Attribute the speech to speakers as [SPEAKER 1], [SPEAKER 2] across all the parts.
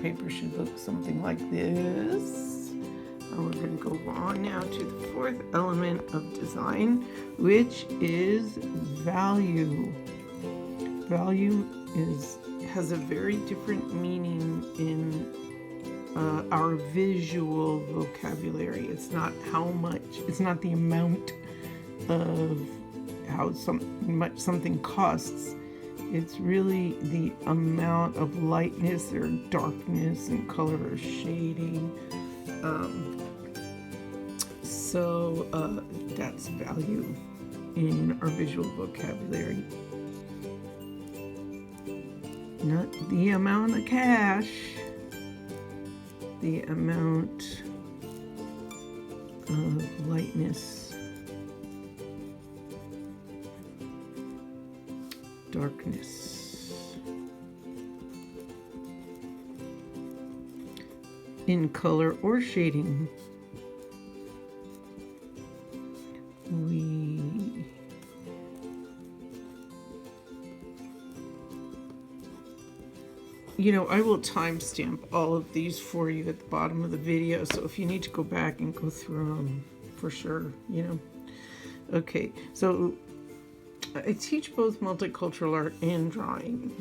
[SPEAKER 1] paper should look something like this. And we're going to go on now to the fourth element of design, which is value. Value has a very different meaning in our visual vocabulary. It's not how much, it's not the amount of how much something costs. It's really the amount of lightness or darkness and color or shading. So that's value in our visual vocabulary. Not the amount of cash, the amount of lightness, darkness. In color or shading, I will timestamp all of these for you at the bottom of the video, so if you need to go back and go through them, for sure, Okay, so I teach both multicultural art and drawing.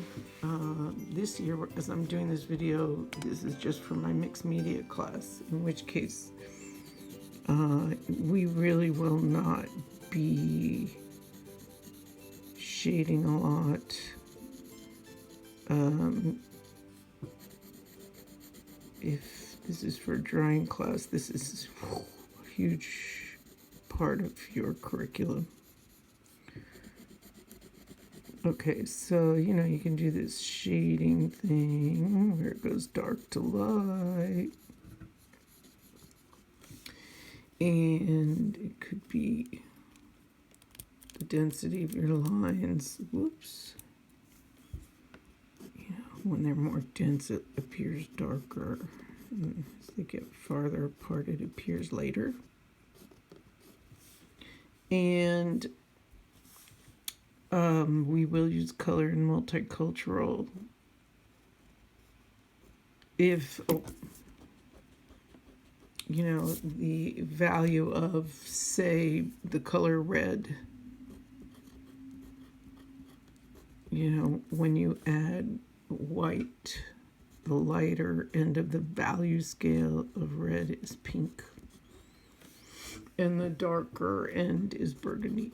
[SPEAKER 1] This year, as I'm doing this video, this is just for my mixed media class, in which case we really will not be shading a lot. If this is for drawing class, this is a huge part of your curriculum. Okay, so, you can do this shading thing where it goes dark to light. And it could be the density of your lines. Whoops. When they're more dense, it appears darker. And as they get farther apart, it appears lighter. And we will use color in multicultural if, the value of, say, the color red, when you add white, the lighter end of the value scale of red is pink, and the darker end is burgundy.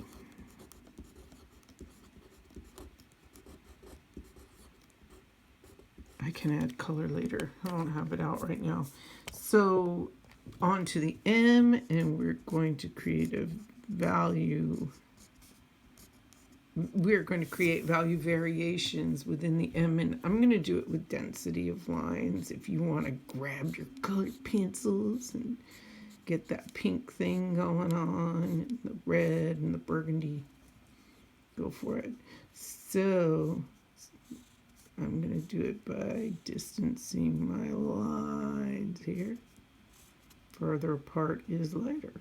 [SPEAKER 1] I can add color later. I don't have it out right now. So on to the M, and we're going to create a value. We're going to create value variations within the M, and I'm going to do it with density of lines. If you want to grab your colored pencils and get that pink thing going on, and the red and the burgundy, go for it. So I'm going to do it by distancing my lines here. Further apart is lighter.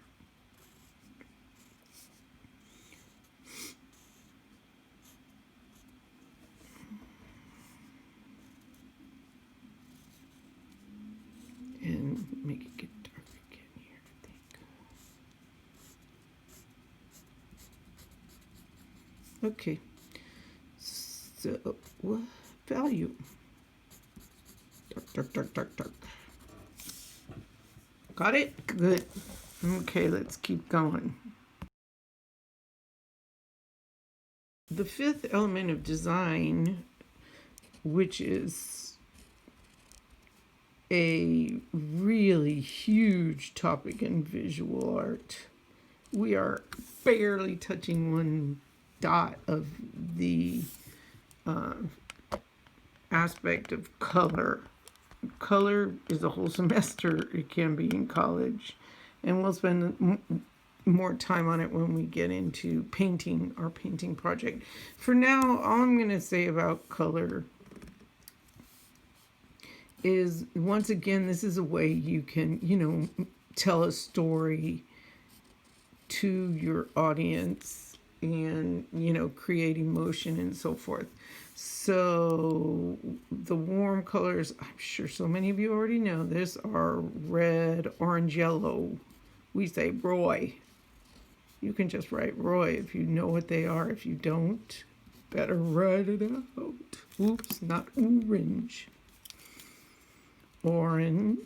[SPEAKER 1] And make it get dark again here, I think. Okay. So, what value? Dark. Got it? Good. Okay, let's keep going. The fifth element of design, which is a really huge topic in visual art. We are barely touching one dot of the aspect of color. Color is a whole semester. It can be in college, and we'll spend more time on it when we get into painting, our painting project. For now, all I'm going to say about color is, once again, this is a way you can, tell a story to your audience and, create emotion and so forth. So the warm colors, I'm sure so many of you already know this, are red, orange, yellow. We say Roy. You can just write Roy if you know what they are. If you don't, better write it out. Oops, not orange. Orange,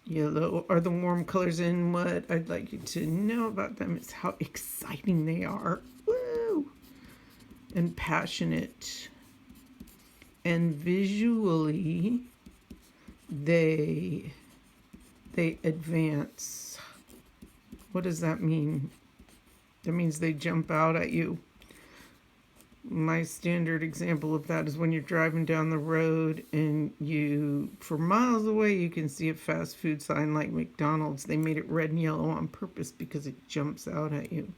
[SPEAKER 1] yellow are the warm colors, and what I'd like you to know about them is how exciting they are. Woo! And passionate. And visually, they advance. What does that mean? That means they jump out at you. My standard example of that is when you're driving down the road and you, for miles away, you can see a fast food sign like McDonald's. They made it red and yellow on purpose because it jumps out at you.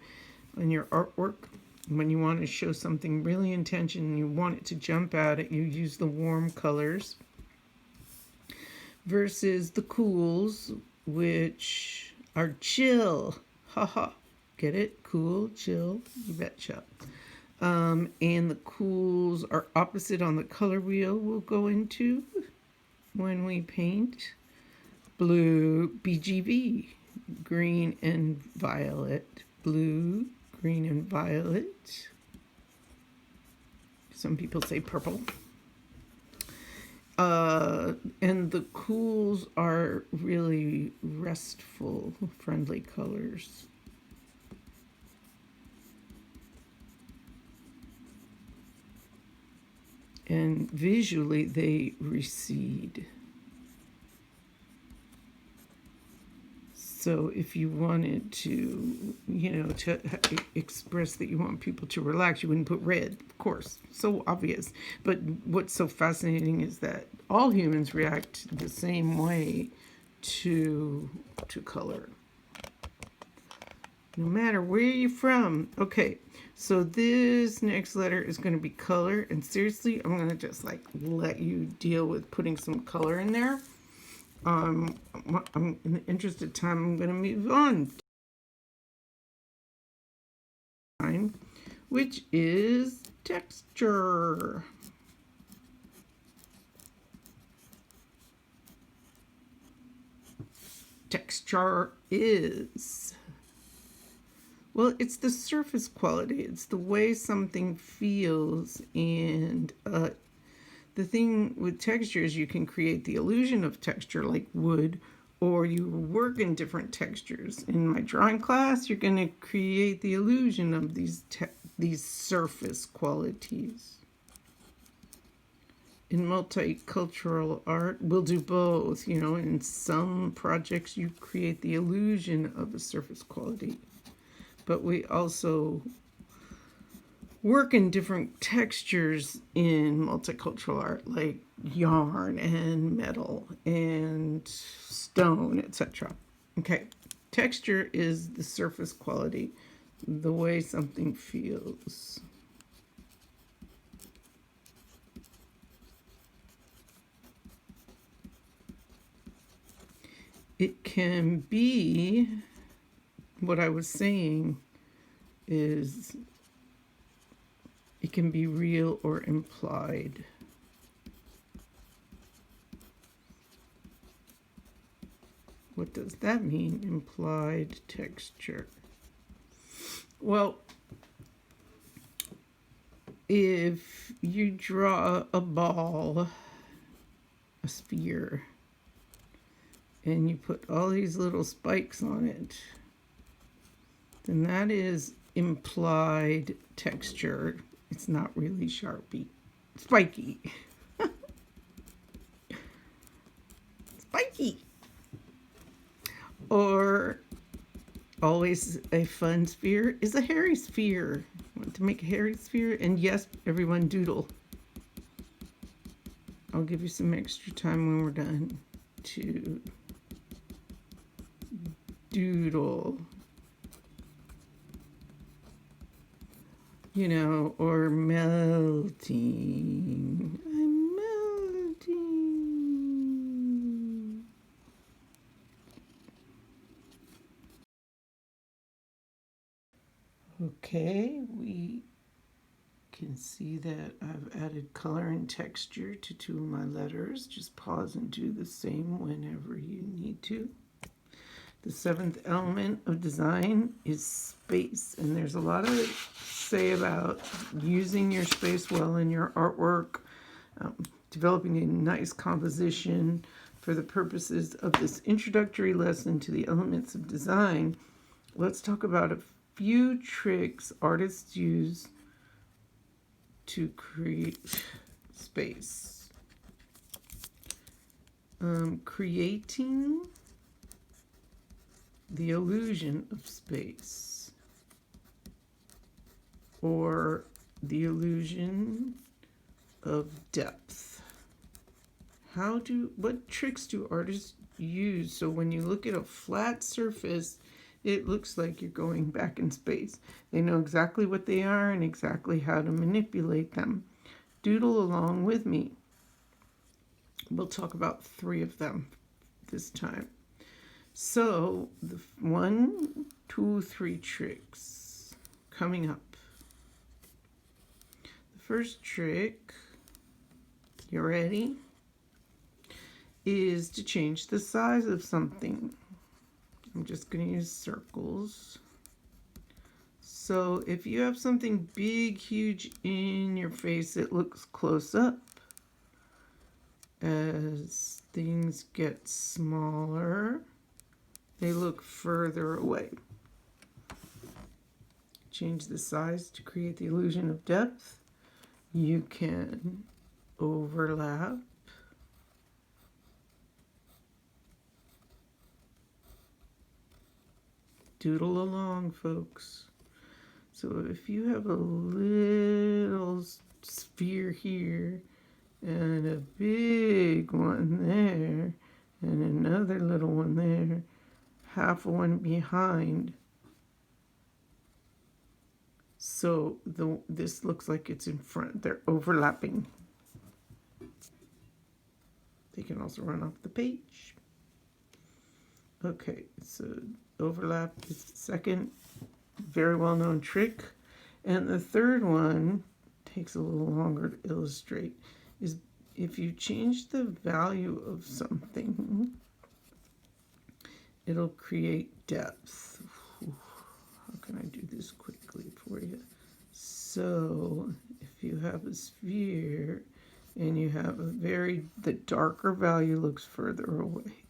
[SPEAKER 1] In your artwork, when you want to show something really intentional and you want it to jump out at you, use the warm colors versus the cools, which are chill. Haha. Get it? Cool, chill, you betcha. And the cools are opposite on the color wheel we'll go into when we paint. Blue, BGV, green and violet. Blue, green and violet. Some people say purple. And the cools are really restful, friendly colors. And visually they recede. So if you wanted to, to express that you want people to relax, you wouldn't put red, of course, so obvious. But what's so fascinating is that all humans react the same way to color, no matter where you're from. Okay, so this next letter is going to be color, and seriously, I'm going to just like let you deal with putting some color in there. I'm in the interest of time, I'm going to move on, which is texture. Texture is, well, it's the surface quality. It's the way something feels. And the thing with texture is you can create the illusion of texture like wood, or you work in different textures. In my drawing class, you're going to create the illusion of these surface qualities. In multicultural art, we'll do both. In some projects, you create the illusion of a surface quality. But we also work in different textures in multicultural art, like yarn and metal and stone, etc. Okay, texture is the surface quality, the way something feels. It can be, what I was saying is, it can be real or implied. What does that mean, implied texture? Well, if you draw a ball, a sphere, and you put all these little spikes on it, then that is implied texture. It's not really sharpy. Spiky. Spiky. Or always a fun sphere is a hairy sphere. Want to make a hairy sphere? And yes, everyone doodle. I'll give you some extra time when we're done to doodle. Or melting. I'm melting. Okay, we can see that I've added color and texture to two of my letters. Just pause and do the same whenever you need to. The seventh element of design is space, and there's a lot of say about using your space well in your artwork, developing a nice composition. For the purposes of this introductory lesson to the elements of design, let's talk about a few tricks artists use to create space. Creating the illusion of space, or the illusion of depth. What tricks do artists use so when you look at a flat surface, it looks like you're going back in space? They know exactly what they are and exactly how to manipulate them. Doodle along with me. We'll talk about 3 of them this time. So, the 1, 2, 3 tricks coming up. The first trick, you ready? Is to change the size of something. I'm just going to use circles. So if you have something big, huge in your face, it looks close up. As things get smaller, they look further away. Change the size to create the illusion of depth. You can overlap. Doodle along, folks. So if you have a little sphere here and a big one there and another little one there, half one behind. So this looks like it's in front. They're overlapping. They can also run off the page. Okay, so overlap is the second very well-known trick. And the third one takes a little longer to illustrate, is if you change the value of something, it'll create depth. How can I do this quickly for you? So if you have a sphere and you have the darker value looks further away.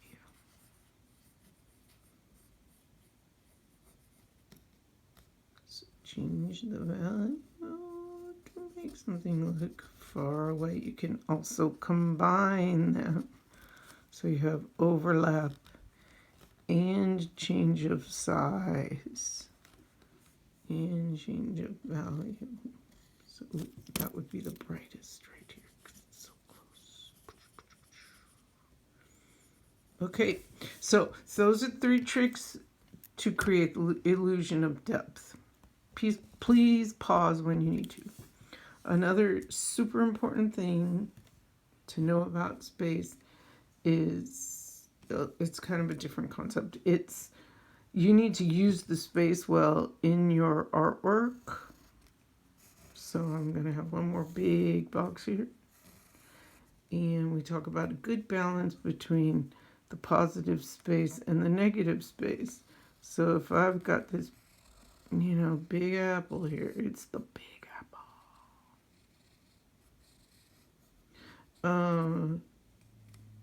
[SPEAKER 1] Change the value to make something look far away. You can also combine them. So you have overlap and change of size and change of value. So that would be the brightest right here because it's so close. Okay, so those are 3 tricks to create the illusion of depth. Please pause when you need to. Another super important thing to know about space is, it's kind of a different concept. You need to use the space well in your artwork. So I'm going to have one more big box here. And we talk about a good balance between the positive space and the negative space. So if I've got this big apple here. It's the big apple.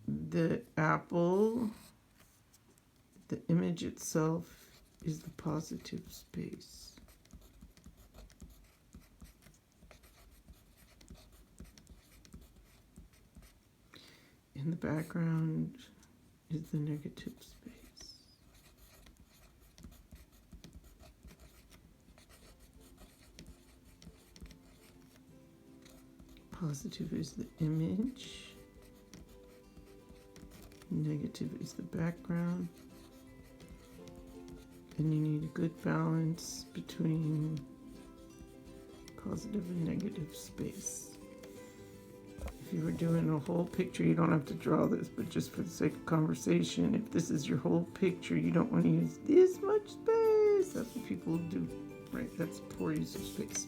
[SPEAKER 1] The apple, the image itself is the positive space. In the background is the negative space. Positive is the image. Negative is the background. And you need a good balance between positive and negative space. If you were doing a whole picture, you don't have to draw this, but just for the sake of conversation, if this is your whole picture, you don't want to use this much space. That's what people do, right? That's poor use of space.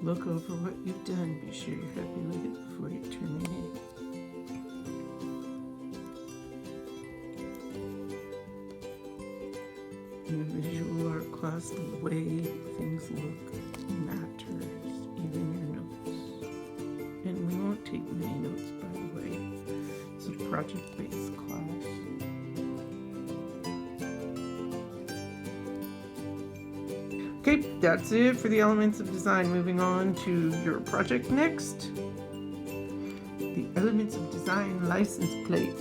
[SPEAKER 1] Look over what you've done. Be sure you're happy with it before you turn it in. In the visual art class, the way things look matters, even your notes. And we won't take many notes, by the way. It's a project-based class. Okay, that's it for the elements of design. Moving on to your project next. The elements of design license plate.